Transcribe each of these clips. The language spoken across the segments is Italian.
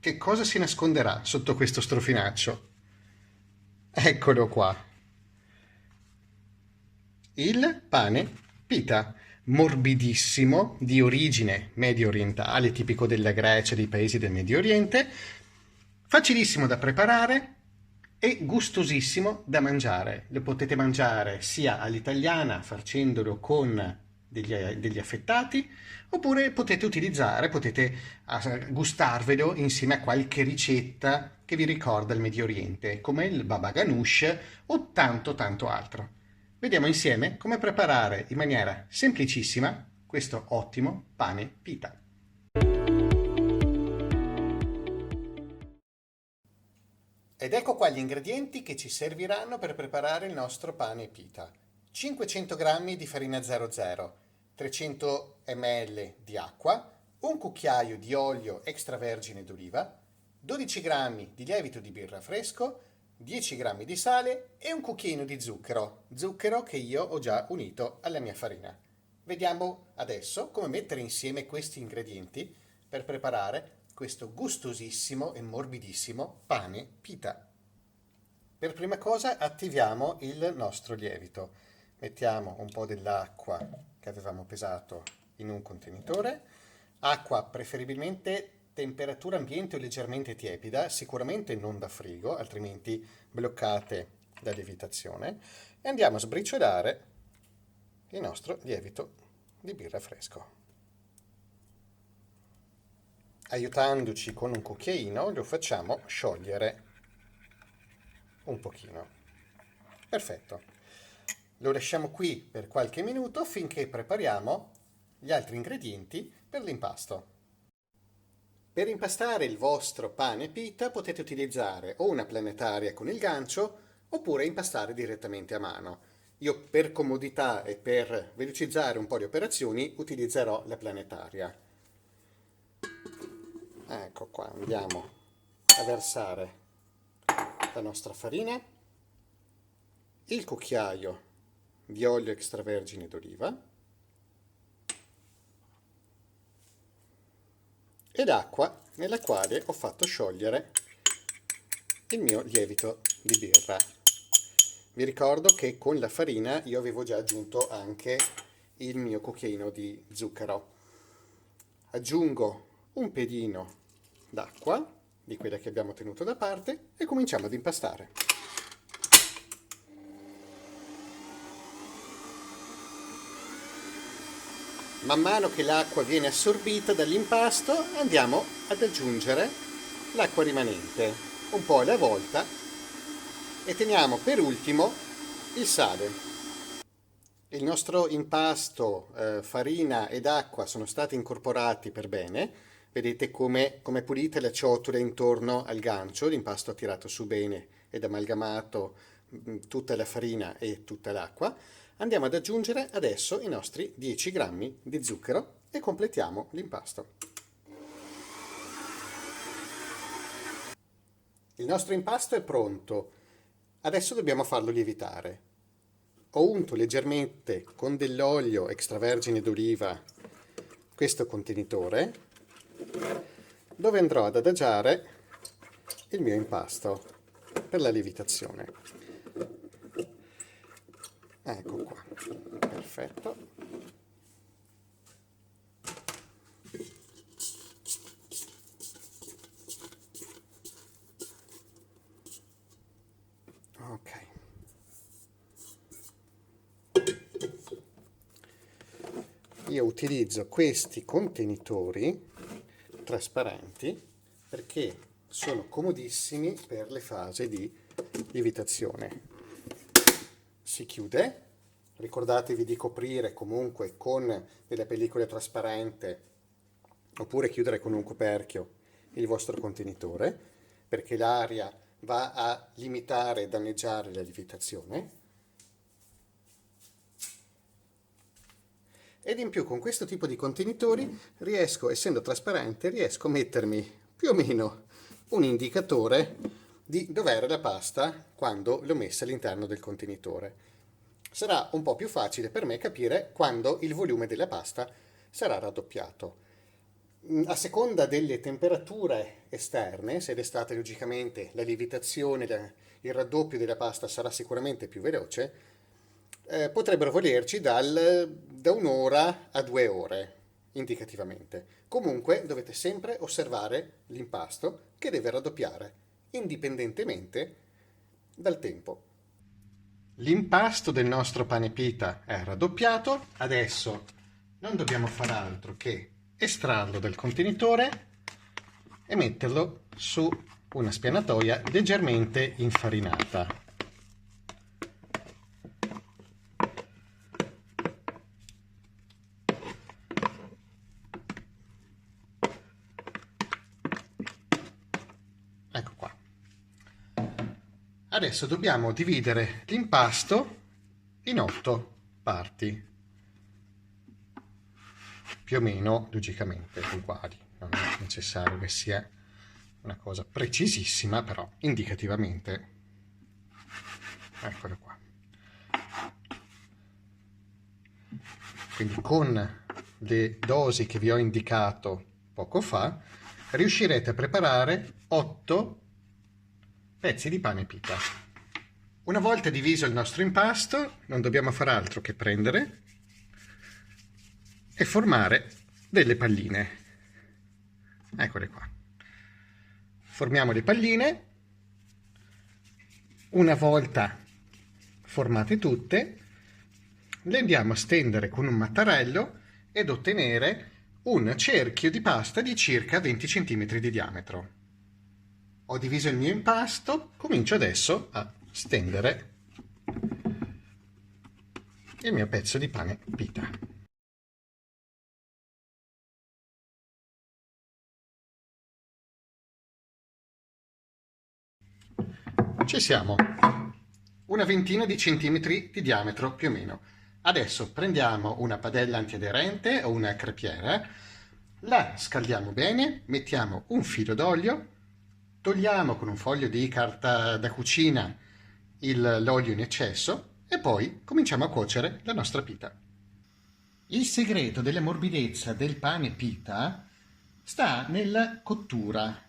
Che cosa si nasconderà sotto questo strofinaccio? Eccolo qua. Il pane pita, morbidissimo, di origine medio orientale, tipico della Grecia e dei paesi del Medio Oriente, facilissimo da preparare e gustosissimo da mangiare. Lo potete mangiare sia all'italiana, farcendolo con degli affettati, oppure potete gustarvelo insieme a qualche ricetta che vi ricorda il Medio Oriente, come il baba ganoush o tanto tanto altro. Vediamo insieme come preparare in maniera semplicissima questo ottimo pane pita. Ed ecco qua gli ingredienti che ci serviranno per preparare il nostro pane pita. 500 g di farina 00, 300 ml di acqua, un cucchiaio di olio extravergine d'oliva, 12 g di lievito di birra fresco, 10 g di sale e un cucchiaino di zucchero che io ho già unito alla mia farina. Vediamo adesso come mettere insieme questi ingredienti per preparare questo gustosissimo e morbidissimo pane pita. Per prima cosa attiviamo il nostro lievito. Mettiamo un po' dell'acqua che avevamo pesato in un contenitore, acqua preferibilmente temperatura ambiente o leggermente tiepida, sicuramente non da frigo, altrimenti bloccate la lievitazione, e andiamo a sbriciolare il nostro lievito di birra fresco. Aiutandoci con un cucchiaino lo facciamo sciogliere un pochino. Perfetto. Lo lasciamo qui per qualche minuto finché prepariamo gli altri ingredienti per l'impasto. Per impastare il vostro pane pita potete utilizzare o una planetaria con il gancio oppure impastare direttamente a mano. Io per comodità e per velocizzare un po' le operazioni utilizzerò la planetaria. Ecco qua, andiamo a versare la nostra farina, il cucchiaio di olio extravergine d'oliva e l'acqua nella quale ho fatto sciogliere il mio lievito di birra. Vi ricordo che con la farina io avevo già aggiunto anche il mio cucchiaino di zucchero. Aggiungo un pedino d'acqua, di quella che abbiamo tenuto da parte, e cominciamo ad impastare. Man mano che l'acqua viene assorbita dall'impasto andiamo ad aggiungere l'acqua rimanente, un po' alla volta, e teniamo per ultimo il sale. Il nostro impasto, farina ed acqua sono stati incorporati per bene. Vedete come è pulita la ciotola intorno al gancio, l'impasto ha tirato su bene ed amalgamato tutta la farina e tutta l'acqua. Andiamo ad aggiungere adesso i nostri 10 grammi di zucchero e completiamo l'impasto. Il nostro impasto è pronto. Adesso dobbiamo farlo lievitare. Ho unto leggermente con dell'olio extravergine d'oliva questo contenitore dove andrò ad adagiare il mio impasto per la lievitazione. Ecco qua, perfetto. Ok. Io utilizzo questi contenitori trasparenti perché sono comodissimi per le fasi di lievitazione. Si chiude, ricordatevi di coprire comunque con della pellicola trasparente oppure chiudere con un coperchio il vostro contenitore perché l'aria va a limitare e danneggiare la lievitazione. Ed in più con questo tipo di contenitori riesco, essendo trasparente, riesco a mettermi più o meno un indicatore di dov'era la pasta quando l'ho messa all'interno del contenitore. Sarà un po' più facile per me capire quando il volume della pasta sarà raddoppiato. A seconda delle temperature esterne, se d'estate logicamente la lievitazione, il raddoppio della pasta sarà sicuramente più veloce, potrebbero volerci da un'ora a 2 ore, indicativamente. Comunque dovete sempre osservare l'impasto che deve raddoppiare, indipendentemente dal tempo. L'impasto del nostro pane pita è raddoppiato, adesso non dobbiamo fare altro che estrarlo dal contenitore e metterlo su una spianatoia leggermente infarinata. Ecco qua. Adesso dobbiamo dividere l'impasto in 8 parti, più o meno logicamente uguali. Non è necessario che sia una cosa precisissima, però indicativamente. Eccolo qua. Quindi con le dosi che vi ho indicato poco fa, riuscirete a preparare 8 pezzi di pane pita. Una volta diviso il nostro impasto, non dobbiamo fare altro che prendere e formare delle palline. Eccole qua. Formiamo le palline. Una volta formate tutte, le andiamo a stendere con un mattarello ed ottenere un cerchio di pasta di circa 20 cm di diametro. Ho diviso il mio impasto, comincio adesso a stendere il mio pezzo di pane pita. Ci siamo, una ventina di centimetri di diametro più o meno. Adesso prendiamo una padella antiaderente o una crepiera, la scaldiamo bene, mettiamo un filo d'olio, togliamo con un foglio di carta da cucina l'olio in eccesso e poi cominciamo a cuocere la nostra pita. Il segreto della morbidezza del pane pita sta nella cottura,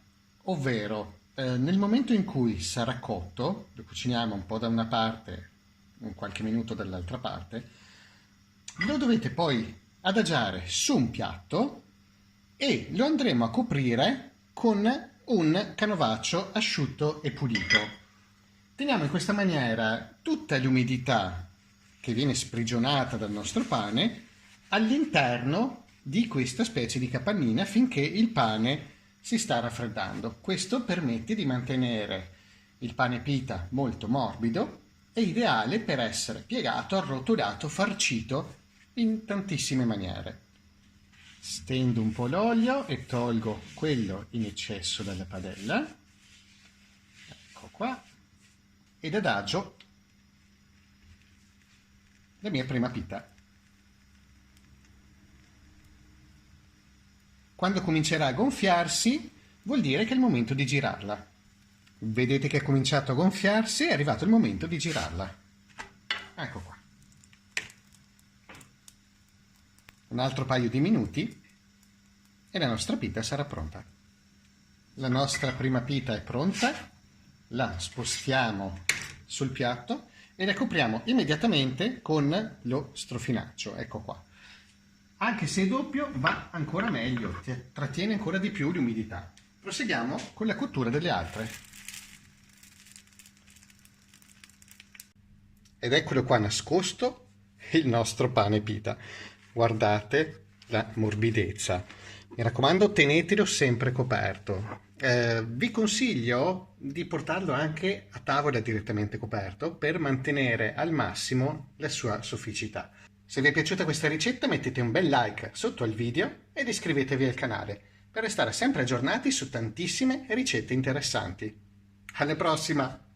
ovvero nel momento in cui sarà cotto, lo cuciniamo un po' da una parte, un qualche minuto dall'altra parte, lo dovete poi adagiare su un piatto e lo andremo a coprire con un canovaccio asciutto e pulito. Teniamo in questa maniera tutta l'umidità che viene sprigionata dal nostro pane all'interno di questa specie di capannina finché il pane si sta raffreddando. Questo permette di mantenere il pane pita molto morbido e ideale per essere piegato, arrotolato, farcito in tantissime maniere. Stendo un po' l'olio e tolgo quello in eccesso dalla padella. Ecco qua. Ed adagio la mia prima pita. Quando comincerà a gonfiarsi, vuol dire che è il momento di girarla. Vedete che è cominciato a gonfiarsi, è arrivato il momento di girarla. Ecco qua. Un altro paio di minuti e la nostra pita sarà pronta. La nostra prima pita è pronta, la spostiamo sul piatto e la copriamo immediatamente con lo strofinaccio. Ecco qua. Anche se è doppio va ancora meglio, trattiene ancora di più l'umidità. Proseguiamo con la cottura delle altre. Ed eccolo qua nascosto il nostro pane pita. Guardate la morbidezza. Mi raccomando, tenetelo sempre coperto. Vi consiglio di portarlo anche a tavola direttamente coperto per mantenere al massimo la sua sofficità. Se vi è piaciuta questa ricetta mettete un bel like sotto al video ed iscrivetevi al canale per restare sempre aggiornati su tantissime ricette interessanti. Alla prossima!